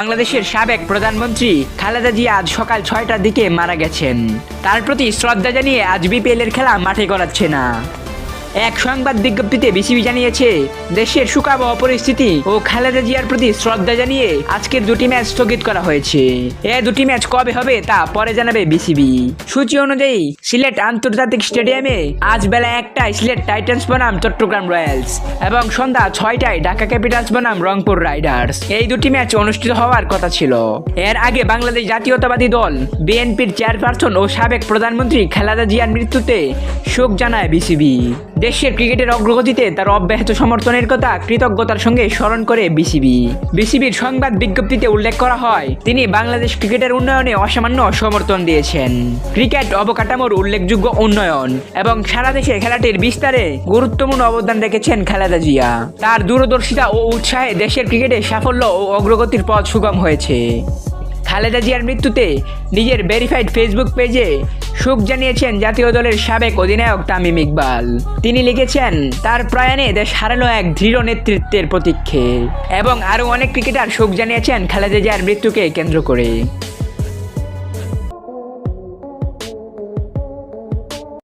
বাংলাদেশের সাবেক প্রধানমন্ত্রী খালেদা জিয়া আজ সকাল ৬টার দিকে মারা গেছেন। তার প্রতি শ্রদ্ধা জানিয়ে আজ বিপিএল এর খেলা মাঠে গড়াচ্ছে না। এক সংবাদ বিজ্ঞপ্তিতে বিসিবি জানিয়েছে, দেশের শোকাবহ পরিস্থিতি ও খালেদা জিয়ার প্রতি শ্রদ্ধা জানিয়ে আজকের দুটি ম্যাচ স্থগিত করা হয়েছে। দুটি ম্যাচ কবে হবে তা পরে জানাবে বিসিবি। সূচি অনুযায়ী সিলেট আন্তর্জাতিক স্টেডিয়ামে আজ বেলা ১টায় সিলেট টাইটান্স বনাম চট্টগ্রাম রয়্যালস এবং সন্ধ্যা ৬টায় ঢাকা ক্যাপিটালস বনাম রংপুর রাইডার্স। এই দুটি ম্যাচ অনুষ্ঠিত হওয়ার কথা ছিল। এর আগে বাংলাদেশ জাতীয়তাবাদী দল বিএনপির চেয়ারপারসন ও সাবেক প্রধানমন্ত্রী খালেদা জিয়ার মৃত্যুতে শোক জানায় বিসিবি। দেশের ক্রিকেটের অগ্রগতিতে তার অব্যাহত সমর্থনের কথা কৃতজ্ঞতার সঙ্গে স্মরণ করে বিসিবির সংবাদ বিজ্ঞপ্তিতে উল্লেখ করা হয়, তিনি বাংলাদেশ ক্রিকেটের উন্নয়নে অসামান্য সমর্থন দিয়েছেন। ক্রিকেট অবকাঠামোর উল্লেখযোগ্য উন্নয়ন এবং সারা দেশে খেলাটির বিস্তারে গুরুত্বপূর্ণ অবদান রেখেছেন খালেদা জিয়া। তার দূরদর্শিতা ও উৎসাহে দেশের ক্রিকেটে সাফল্য ও অগ্রগতির পথ সুগম হয়েছে। খালেদা জিয়ার মৃত্যুতে নিজের ভেরিফাইড ফেসবুক পেজে শোক জানিয়েছেন জাতীয় দলের সাবেক অধিনায়ক তামিম ইকবাল। তিনি লিখেছেন, তার প্রয়াণে দেশ হারালো এক দৃঢ় নেতৃত্বের প্রতীক্ষে। এবং আরও অনেক ক্রিকেটার শোক জানিয়েছেন খালেদা জিয়ার মৃত্যুকে কেন্দ্র করে।